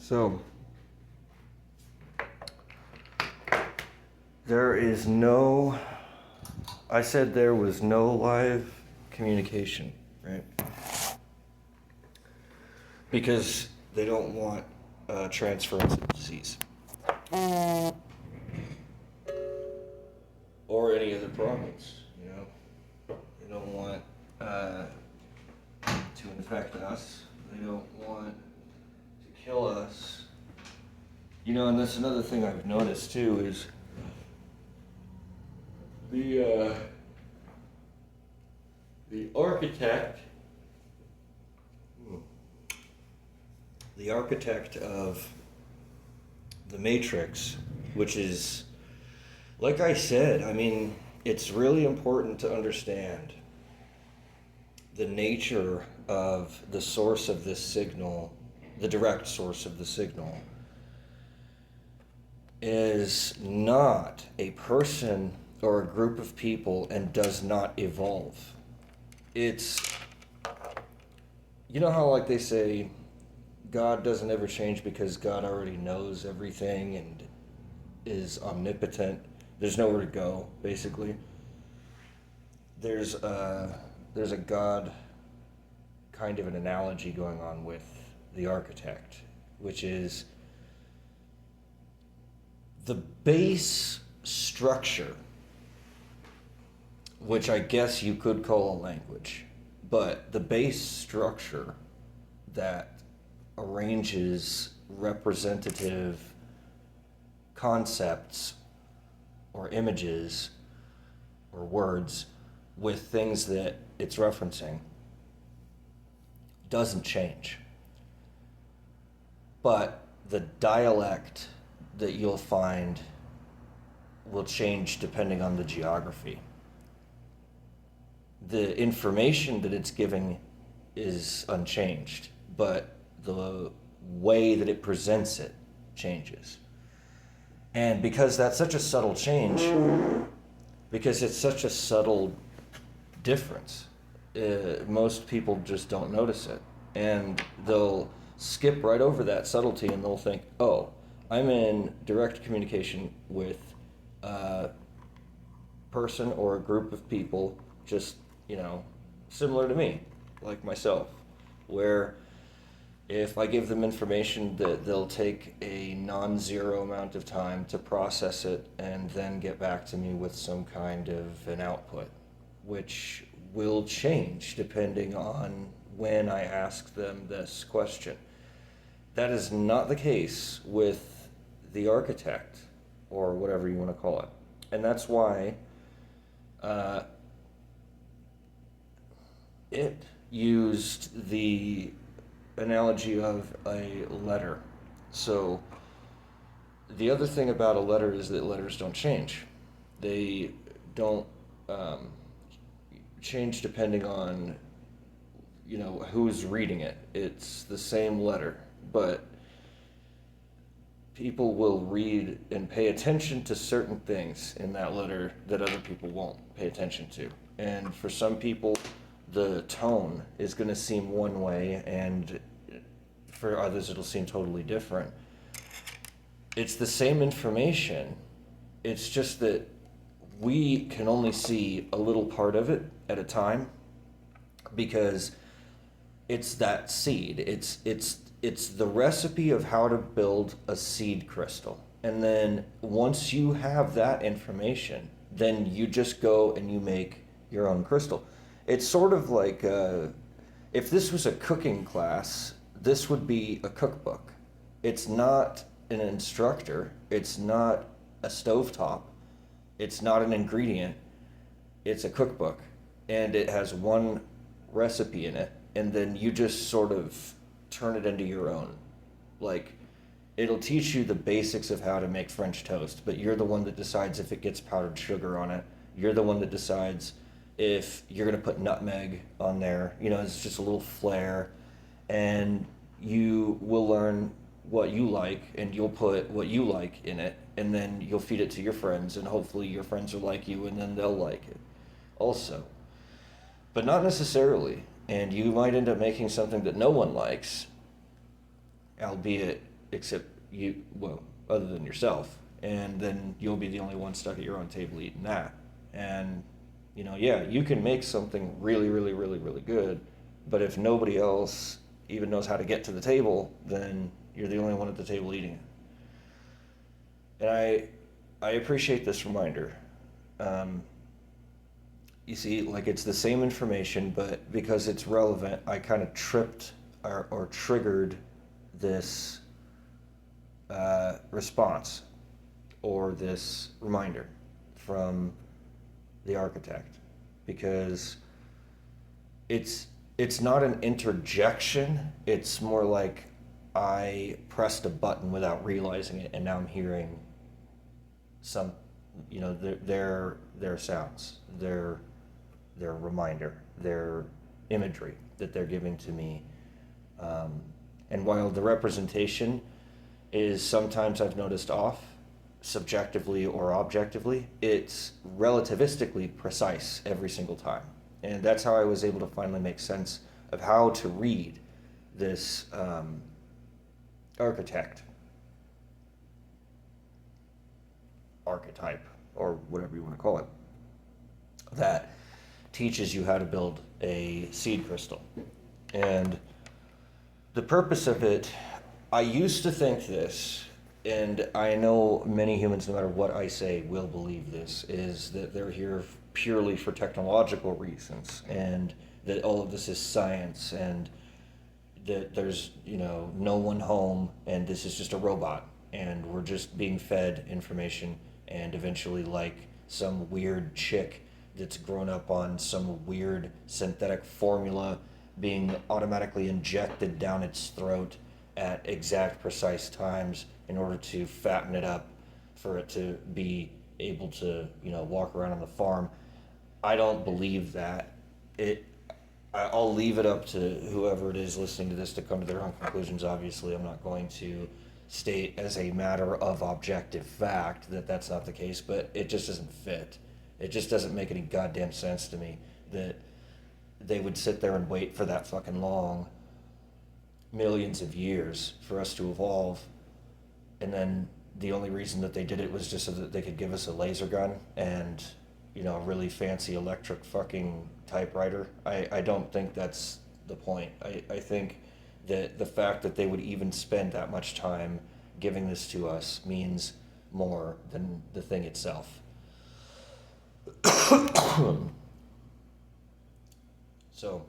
So, there is no, I said there was no live communication, right? Because they don't want transference of disease. Or any other problems, you know? They don't want to infect us. They don't want to kill us. You know, and that's another thing I've noticed too is the architect, the architect of the Matrix, which is, like I said, I mean, it's really important to understand the nature of the source of this signal, the direct source of the signal, is not a person or a group of people and does not evolve. It's, you know how like they say, God doesn't ever change because God already knows everything and is omnipotent. There's nowhere to go, basically. There's a God kind of an analogy going on with the architect, which is the base structure, which I guess you could call a language, but the base structure that arranges representative concepts or images or words with things that it's referencing doesn't change. But the dialect that you'll find will change depending on the geography. The information that it's giving is unchanged, but the way that it presents it changes. And because that's such a subtle change, because it's such a subtle difference, most people just don't notice it. And they'll skip right over that subtlety and they'll think, oh, I'm in direct communication with a person or a group of people just, you know, similar to me, like myself, where if I give them information that they'll take a non-zero amount of time to process it and then get back to me with some kind of an output, which will change depending on when I ask them this question. That is not the case with the architect, or whatever you want to call it. And that's why it used the analogy of a letter. So the other thing about a letter is that letters don't change. They don't change depending on, you know, who's reading it. It's the same letter, but people will read and pay attention to certain things in that letter that other people won't pay attention to. And for some people, the tone is going to seem one way, and for others it'll seem totally different. It's the same information. It's just that we can only see a little part of it at a time because it's that seed. It's the recipe of how to build a seed crystal. And then once you have that information, then you just go and you make your own crystal. It's sort of like if this was a cooking class, this would be a cookbook. It's not an instructor. It's not a stovetop. It's not an ingredient. It's a cookbook. And it has one recipe in it. And then you just sort of turn it into your own. Like, it'll teach you the basics of how to make French toast, but you're the one that decides if it gets powdered sugar on it. You're the one that decides if you're going to put nutmeg on there. You know, it's just a little flair. And you will learn what you like, and you'll put what you like in it, and then you'll feed it to your friends, and hopefully your friends will like you, and then they'll like it also. But not necessarily. And you might end up making something that no one likes, albeit except you, well, other than yourself. And then you'll be the only one stuck at your own table eating that. And, yeah, you can make something really, really, really, really good, but if nobody else even knows how to get to the table, then you're the only one at the table eating it. And I appreciate this reminder. You see, like, it's the same information, but because it's relevant, I kind of tripped or triggered this response or this reminder from the architect, because it's not an interjection. It's more like I pressed a button without realizing it, and now I'm hearing some, their sounds, their reminder, their imagery that they're giving to me. And while the representation is sometimes, I've noticed, off, subjectively or objectively, it's relativistically precise every single time. And that's how I was able to finally make sense of how to read this architect, archetype, or whatever you want to call it, that teaches you how to build a seed crystal. And the purpose of it, I used to think this, and I know many humans, no matter what I say, will believe this, is that they're here purely for technological reasons, and that all of this is science, and that there's, no one home, and this is just a robot, and we're just being fed information, and eventually, like some weird chick that's grown up on some weird synthetic formula being automatically injected down its throat at exact precise times in order to fatten it up for it to be able to, walk around on the farm. I don't believe that. I'll leave it up to whoever it is listening to this to come to their own conclusions. Obviously, I'm not going to state as a matter of objective fact that that's not the case, but it just doesn't fit. It just doesn't make any goddamn sense to me that they would sit there and wait for that fucking long, millions of years for us to evolve, and then the only reason that they did it was just so that they could give us a laser gun and, a really fancy electric fucking typewriter. I don't think that's the point. I think that the fact that they would even spend that much time giving this to us means more than the thing itself. So,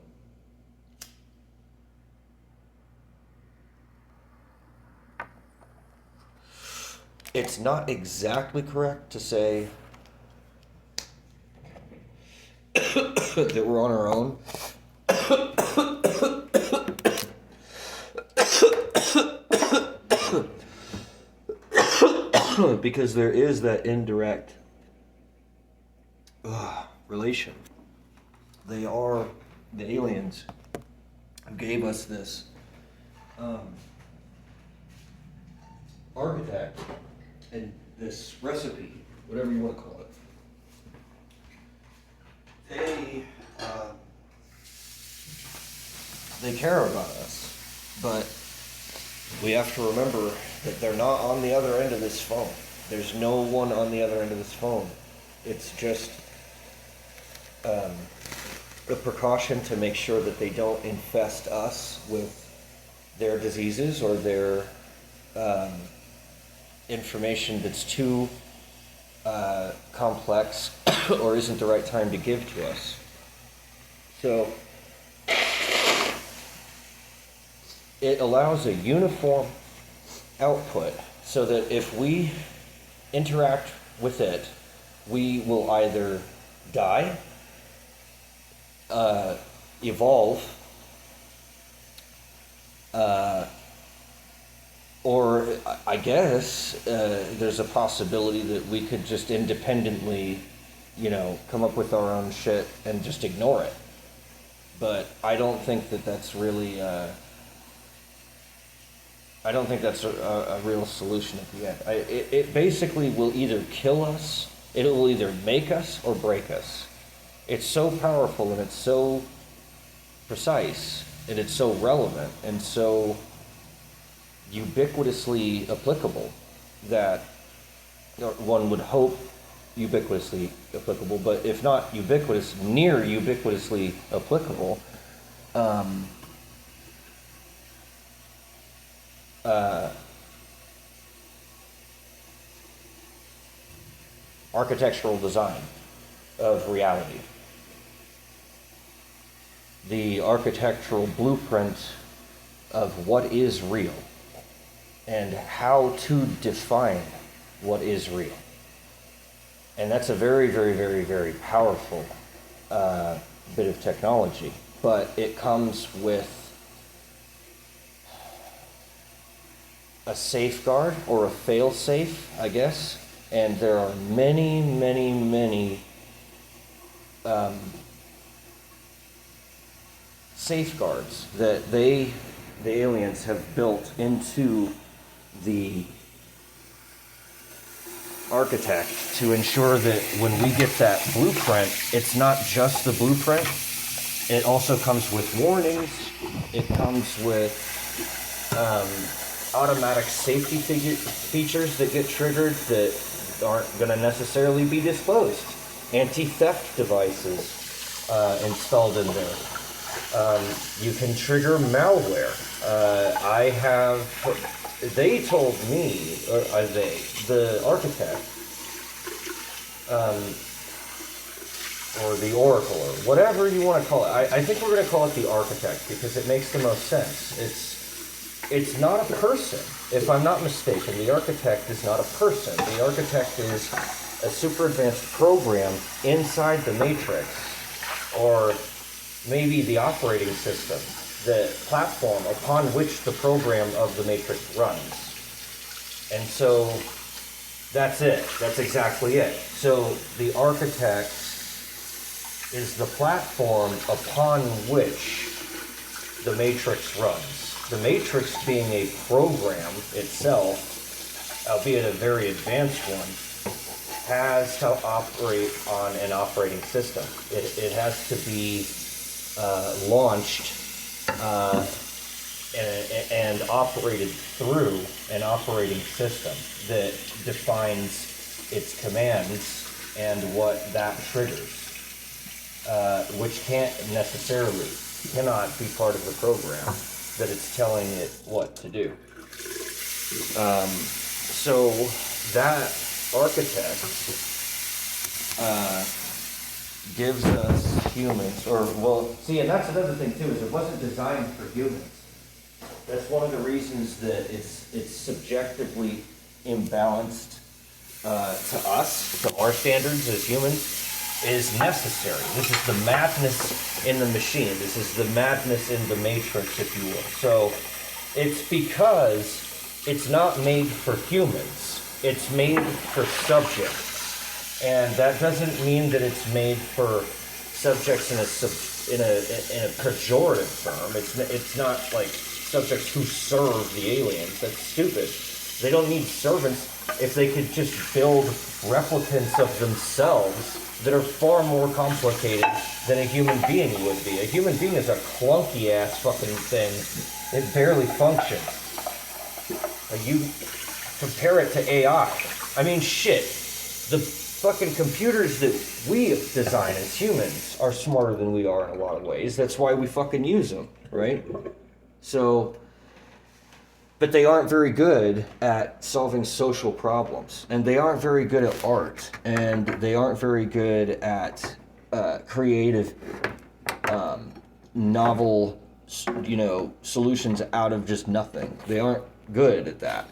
it's not exactly correct to say that we're on our own. Because there is that indirect relation. They are the aliens who gave us this architect and this recipe, whatever you want to call it. They care about us, but we have to remember that they're not on the other end of this phone. There's no one on the other end of this phone. It's just a precaution to make sure that they don't infest us with their diseases or their information that's too complex or isn't the right time to give to us. So it allows a uniform output so that if we interact with it, we will either die, evolve, or I guess there's a possibility that we could just independently, come up with our own shit and just ignore it. But I don't think that that's really, I don't think that's a real solution at the end. It basically will either kill us, it will either make us or break us. It's so powerful and it's so precise and it's so relevant and so ubiquitously applicable, that or one would hope ubiquitously applicable, but if not ubiquitous, near ubiquitously applicable, um, architectural design of reality. The architectural blueprint of what is real and how to define what is real. And that's a very, very, very, very powerful bit of technology, but it comes with a safeguard or a fail-safe, I guess. And there are many, many, many safeguards that the aliens have built into the architect to ensure that when we get that blueprint, it's not just the blueprint. It also comes with warnings. It comes with automatic safety features that get triggered that aren't going to necessarily be disclosed. Anti-theft devices installed in there. You can trigger malware. They told me, the architect, or the oracle, or whatever you want to call it. I think we're going to call it the architect because it makes the most sense. It's not a person, if I'm not mistaken. The architect is not a person. The architect is a super advanced program inside the matrix, or maybe the operating system, the platform upon which the program of the matrix runs. And so that's it. That's exactly it. So the architect is the platform upon which the matrix runs. The matrix being a program itself, albeit a very advanced one, has to operate on an operating system. It has to be launched and operated through an operating system that defines its commands and what that triggers, which cannot be part of the program that it's telling it what to do. So that architect gives us humans, and that's another thing too, is it wasn't designed for humans. That's one of the reasons that it's subjectively imbalanced to us, to our standards as humans, is necessary. This is the madness in the machine. This is the madness in the matrix, if you will. So it's because it's not made for humans. It's made for subjects. And that doesn't mean that it's made for subjects in a pejorative term. It's not like subjects who serve the aliens. That's stupid. They don't need servants if they could just build replicants of themselves that are far more complicated than a human being would be. A human being is a clunky ass fucking thing. It barely functions. You compare it to AI. I mean, shit. The fucking computers that we design as humans are smarter than we are in a lot of ways. That's why we fucking use them, right? So, but they aren't very good at solving social problems, and they aren't very good at art, and they aren't very good at creative, novel, solutions out of just nothing. They aren't good at that.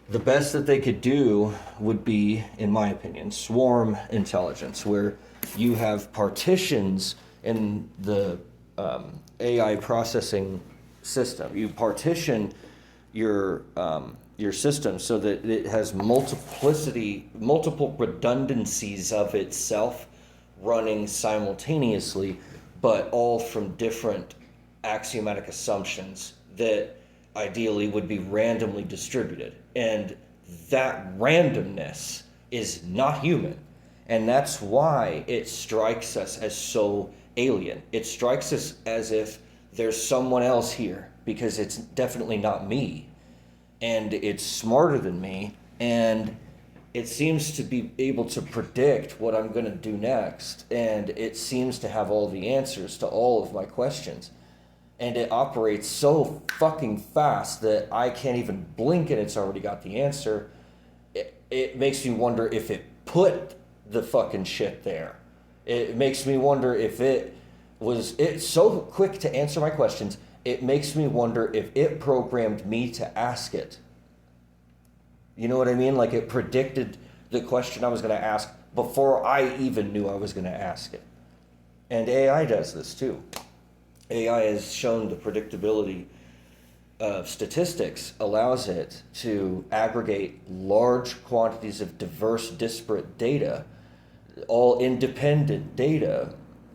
The best that they could do would be, in my opinion, swarm intelligence, where you have partitions in the AI processing system. You partition your system so that it has multiple redundancies of itself running simultaneously, but all from different axiomatic assumptions that ideally would be randomly distributed. And that randomness is not human. And that's why it strikes us as so alien. It strikes us as if there's someone else here, because it's definitely not me. and it's smarter than me, and it seems to be able to predict what I'm going to do next, and it seems to have all the answers to all of my questions. And it operates so fucking fast that I can't even blink and it's already got the answer. It makes me wonder if it put the fucking shit there. It makes me wonder if it's so quick to answer my questions. It makes me wonder if it programmed me to ask it. You know what I mean? Like, it predicted the question I was going to ask before I even knew I was going to ask it. And AI does this too. AI has shown the predictability of statistics allows it to aggregate large quantities of diverse, disparate data, all independent data,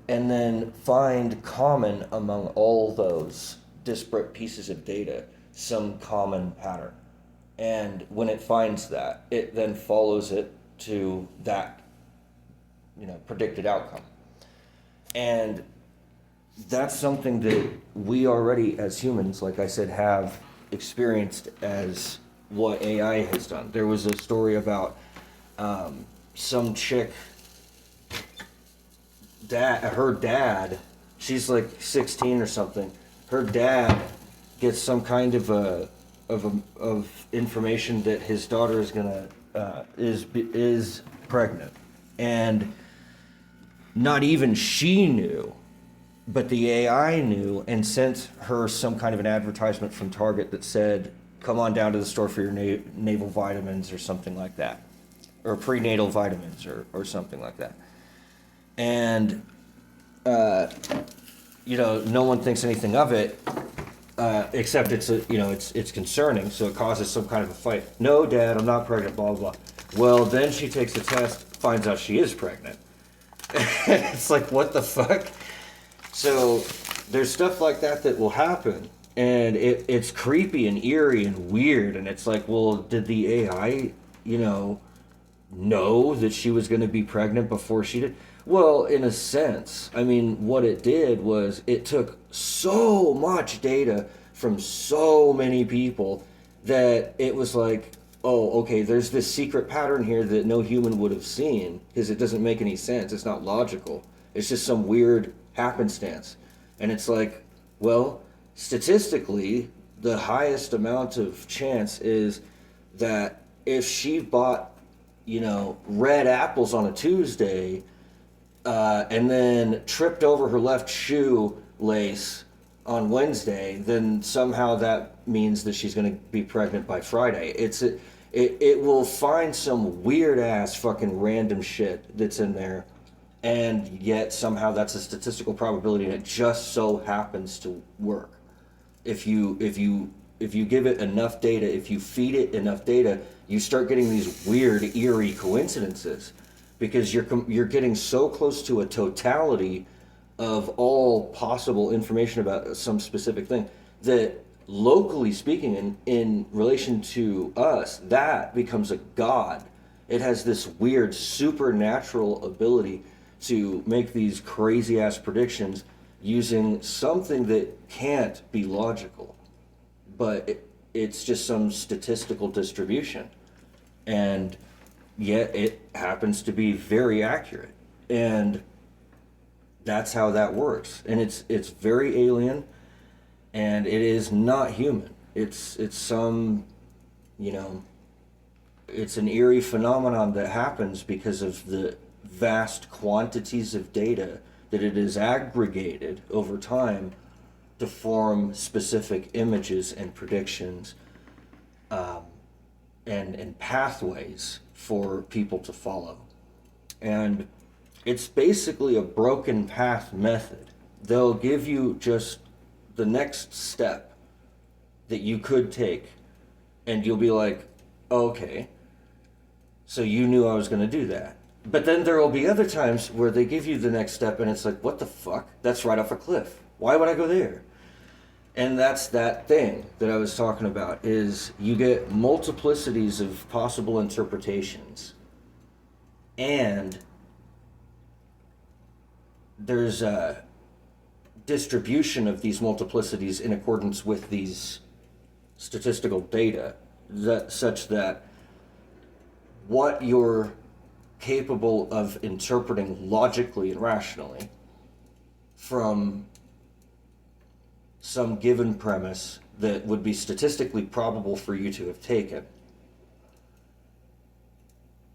and then find common among all those disparate pieces of data, some common pattern. And when it finds that, it then follows it to that, predicted outcome. And that's something that we already, as humans, like I said, have experienced as what AI has done. There was a story about some chick, her dad, she's like 16 or something. Her dad gets some kind of information that his daughter is pregnant, and not even she knew. But the AI knew and sent her some kind of an advertisement from Target that said, come on down to the store for your naval vitamins or something like that. Or prenatal vitamins or something like that. And, no one thinks anything of it, except it's concerning, so it causes some kind of a fight. No, Dad, I'm not pregnant, blah, blah, blah. Well, then she takes the test, finds out she is pregnant. It's like, what the fuck? So there's stuff like that will happen, and it's creepy and eerie and weird, and it's like, well, did the AI, know that she was going to be pregnant before she did? Well, in a sense. I mean, what it did was it took so much data from so many people that it was like, oh, okay, there's this secret pattern here that no human would have seen, because it doesn't make any sense. It's not logical. It's just some weird happenstance. And it's like, well, statistically, the highest amount of chance is that if she bought, red apples on a Tuesday, and then tripped over her left shoelace on Wednesday, then somehow that means that she's going to be pregnant by Friday. It will find some weird ass fucking random shit that's in there, and yet somehow that's a statistical probability, and it just so happens to work. If you give it enough data, if you feed it enough data, you start getting these weird, eerie coincidences, because you're getting so close to a totality of all possible information about some specific thing that, locally speaking, in relation to us, that becomes a god. It has this weird supernatural ability to make these crazy ass predictions using something that can't be logical, but it's just some statistical distribution, and yet it happens to be very accurate. And that's how that works. And it's very alien, and it is not human. It's some, it's an eerie phenomenon that happens because of the vast quantities of data that it is aggregated over time to form specific images and predictions, and pathways for people to follow. And it's basically a broken path method. They'll give you just the next step that you could take, and you'll be like, okay, so you knew I was going to do that. But then there will be other times where they give you the next step, and it's like, what the fuck? That's right off a cliff. Why would I go there? And that's that thing that I was talking about, is you get multiplicities of possible interpretations, and there's a distribution of these multiplicities in accordance with these statistical data. such that what you're capable of interpreting logically and rationally from some given premise that would be statistically probable for you to have taken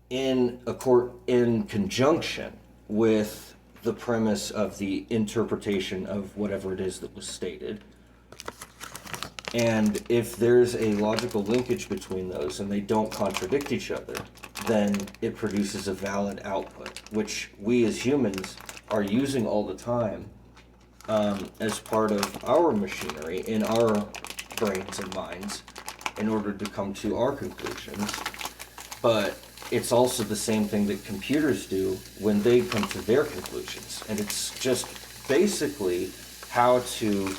in conjunction with the premise of the interpretation of whatever it is that was stated. And if there's a logical linkage between those and they don't contradict each other, then it produces a valid output, which we as humans are using all the time as part of our machinery in our brains and minds in order to come to our conclusions. But it's also the same thing that computers do when they come to their conclusions. And it's just basically how to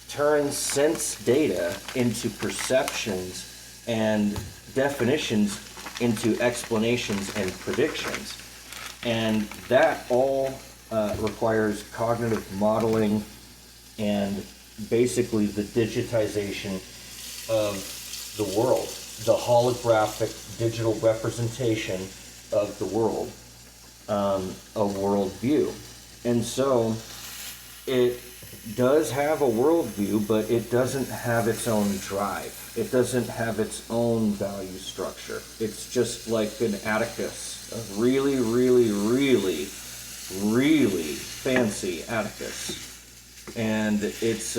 turn sense data into perceptions and definitions into explanations and predictions. And that all requires cognitive modeling and basically the digitization of the world, the holographic digital representation of the world, a world view. And so it does have a worldview, but it doesn't have its own drive. It doesn't have its own value structure. It's just like an Atticus, a really, really, really, really fancy Atticus. And it's,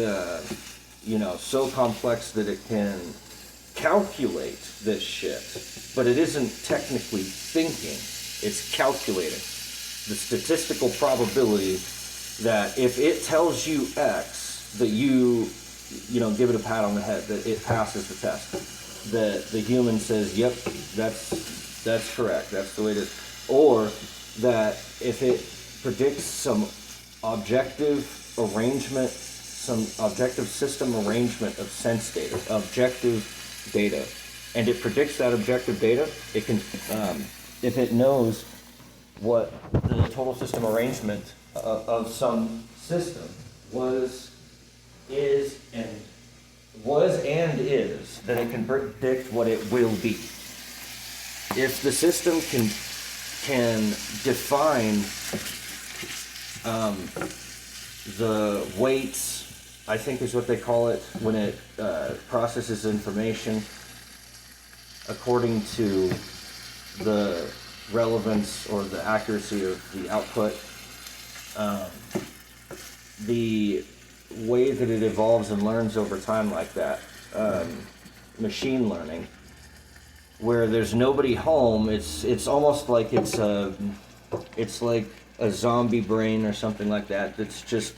so complex that it can calculate this shit, but it isn't technically thinking, it's calculating. The statistical probability that if it tells you X, that you give it a pat on the head, that it passes the test, that the human says, yep, that's correct, that's the way it is. Or that if it predicts some objective arrangement, some objective system arrangement of sense data, objective data, and it predicts that objective data, it can, if it knows what the total system arrangement of some system was, is, and is, then it can predict what it will be. If the system can define the weights, I think is what they call it, when it processes information according to the relevance or the accuracy of the output. The way that it evolves and learns over time like that, machine learning, where there's nobody home, it's almost like it's like a zombie brain or something like that, that's just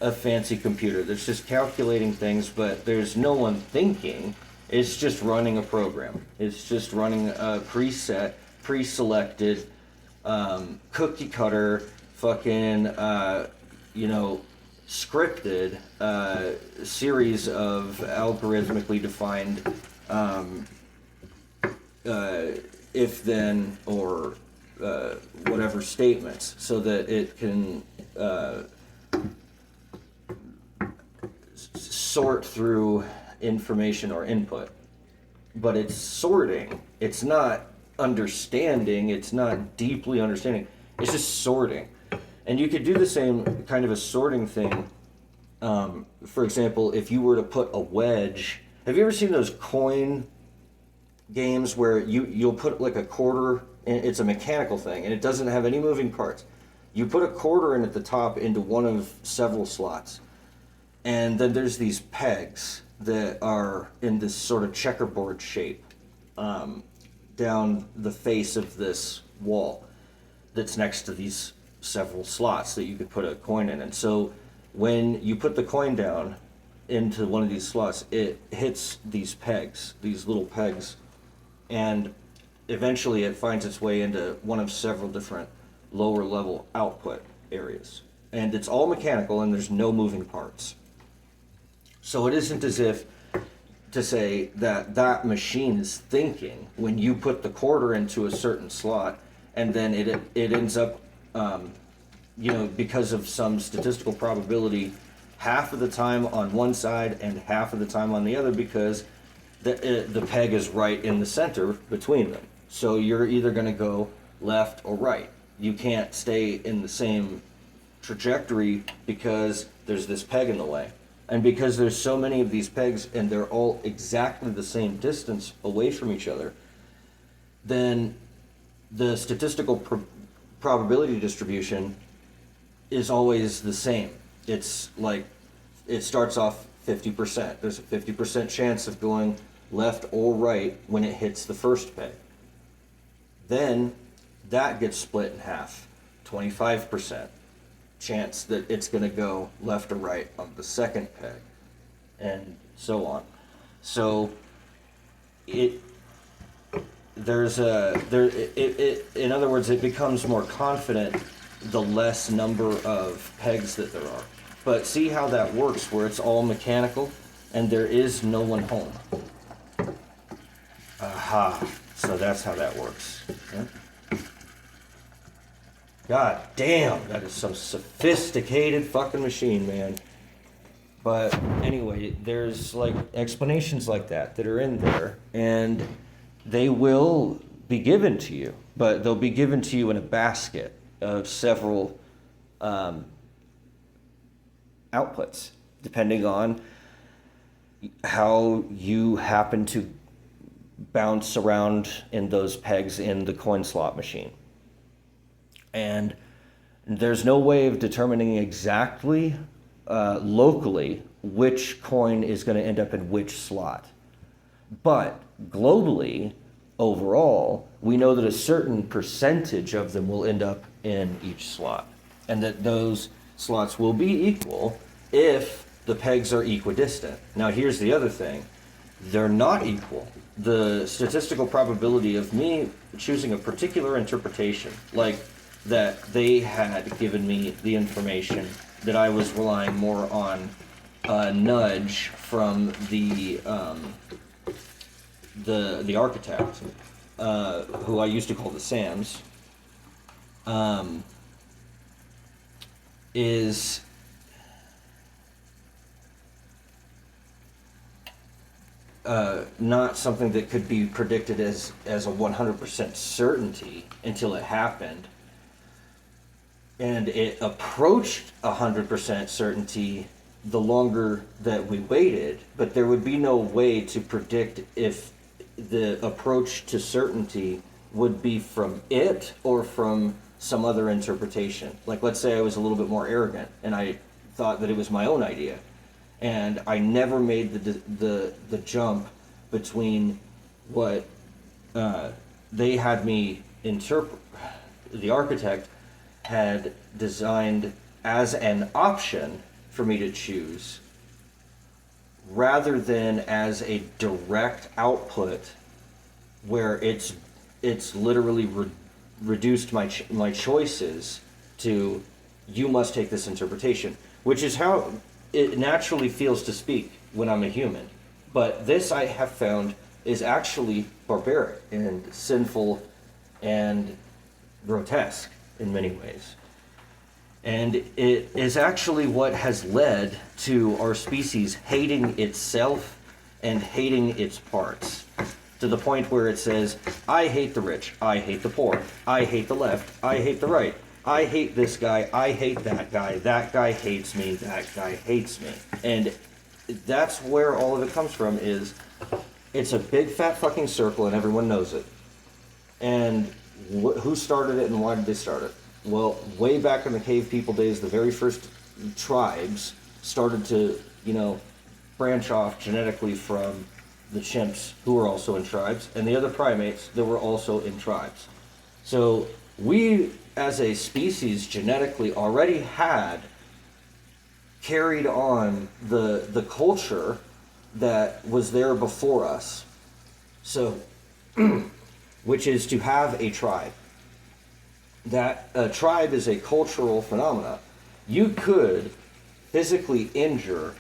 a fancy computer that's just calculating things, but there's no one thinking. It's just running a program. It's just running a preset, pre-selected, cookie cutter, fucking, scripted series of algorithmically defined if then or whatever statements, so that it can sort through information or input. But it's sorting, it's not understanding, it's not deeply understanding, it's just sorting. And you could do the same kind of a sorting thing. For example, if you were to put a wedge, have you ever seen those coin games where you'll put like a quarter, and it's a mechanical thing, and it doesn't have any moving parts. You put a quarter in at the top into one of several slots, and then there's these pegs that are in this sort of checkerboard shape down the face of this wall that's next to these several slots that you could put a coin in. And so when you put the coin down into one of these slots, it hits these pegs, these little pegs, and eventually it finds its way into one of several different lower level output areas. And it's all mechanical and there's no moving parts. So it isn't as if to say that that machine is thinking when you put the quarter into a certain slot, and then it ends up, because of some statistical probability, half of the time on one side and half of the time on the other, because the peg is right in the center between them. So you're either going to go left or right. You can't stay in the same trajectory because there's this peg in the way. And because there's so many of these pegs and they're all exactly the same distance away from each other, then the statistical probability distribution is always the same. It's like, it starts off 50%. There's a 50% chance of going left or right when it hits the first peg. Then that gets split in half. 25% chance that it's going to go left or right on the second peg, and so on. So in other words, it becomes more confident the less number of pegs that there are. But see how that works, where it's all mechanical and there is no one home. Aha. So that's how that works. Yeah. God damn, that is some sophisticated fucking machine, man. But anyway, there's like explanations like that are in there, and they will be given to you, but they'll be given to you in a basket of several outputs, depending on how you happen to bounce around in those pegs in the coin slot machine. And there's no way of determining exactly locally which coin is going to end up in which slot. But globally, overall, we know that a certain percentage of them will end up in each slot, and that those slots will be equal if the pegs are equidistant. Now here's the other thing. They're not equal. The statistical probability of me choosing a particular interpretation, like that they had given me the information, that I was relying more on a nudge from the architect, who I used to call the Sams, is not something that could be predicted as a 100% certainty until it happened. And it approached 100% certainty the longer that we waited, but there would be no way to predict if the approach to certainty would be from it or from some other interpretation. Like, let's say I was a little bit more arrogant and I thought that it was my own idea, and I never made the jump between what they had me interpret, the architect had designed as an option for me to choose, rather than as a direct output where it's literally reduced my choices to, you must take this interpretation, which is how it naturally feels to speak when I'm a human. But this, I have found, is actually barbaric and sinful and grotesque in many ways. And it is actually what has led to our species hating itself and hating its parts, to the point where it says, I hate the rich, I hate the poor, I hate the left, I hate the right, I hate this guy, I hate that guy hates me, that guy hates me. And that's where all of it comes from, is it's a big fat fucking circle and everyone knows it. And who started it and why did they start it? Well, way back in the cave people days, the very first tribes started to, branch off genetically from the chimps, who were also in tribes, and the other primates that were also in tribes. So we, as a species, genetically already had carried on the culture that was there before us. So, which is to have a tribe. That a tribe is a cultural phenomena. You could physically injure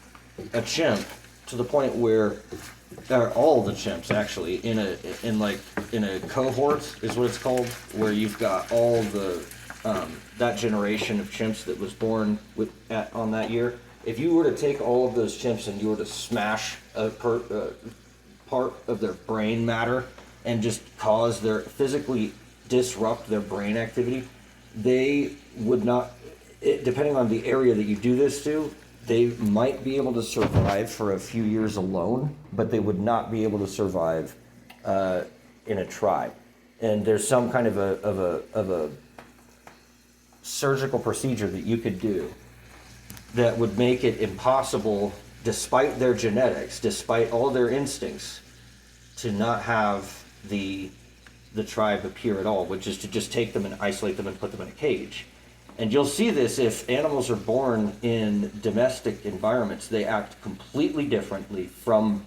a chimp to the point where, or all the chimps actually, in a cohort is what it's called, where you've got all the that generation of chimps that was born on that year. If you were to take all of those chimps and you were to smash a part of their brain matter and just cause their physically disrupt their brain activity, they would not, depending on the area that you do this to, they might be able to survive for a few years alone, but they would not be able to survive in a tribe. And there's some kind of a surgical procedure that you could do that would make it impossible, despite their genetics, despite all their instincts, to not have the tribe appear at all, which is to just take them and isolate them and put them in a cage. And you'll see this if animals are born in domestic environments. They act completely differently from,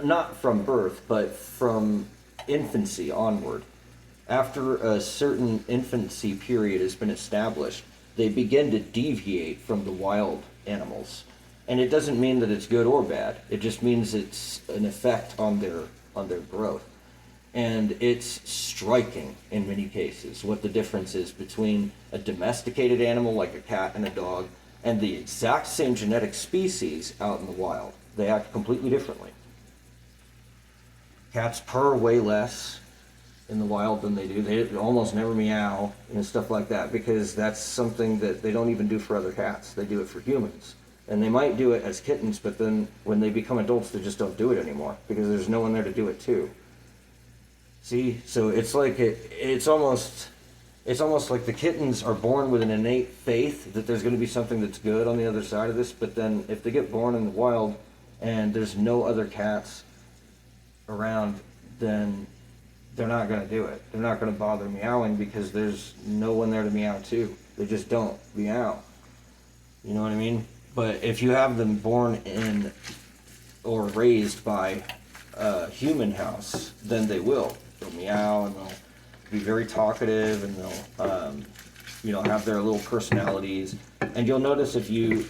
not from birth, but from infancy onward. After a certain infancy period has been established, they begin to deviate from the wild animals. And it doesn't mean that it's good or bad. It just means it's an effect on their growth. And it's striking in many cases what the difference is between a domesticated animal like a cat and a dog and the exact same genetic species out in the wild. They act completely differently. Cats purr way less in the wild than they do. They almost never meow and stuff like that because that's something that they don't even do for other cats. They do it for humans. And they might do it as kittens, but then when they become adults, they just don't do it anymore because there's no one there to do it too. See, so it's like it's almost like the kittens are born with an innate faith that there's going to be something that's good on the other side of this, but then if they get born in the wild and there's no other cats around, then they're not going to do it. They're not going to bother meowing because there's no one there to meow to. They just don't meow. You know what I mean? But if you have them born in or raised by a human house, then they will. They'll meow and they'll be very talkative and they'll, have their little personalities. And you'll notice if you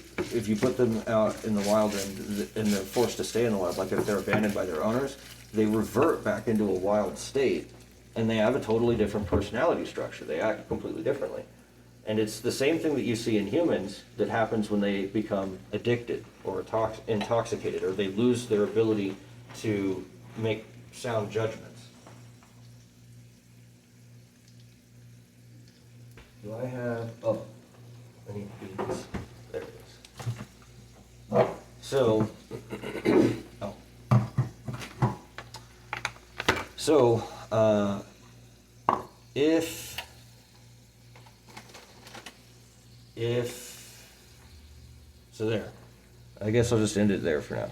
put them out in the wild and they're forced to stay in the wild, like if they're abandoned by their owners, they revert back into a wild state and they have a totally different personality structure. They act completely differently. And it's the same thing that you see in humans that happens when they become addicted or intoxicated or they lose their ability to make sound judgments. Do I have, I need to do this. There it is. So, so there. I guess I'll just end it there for now.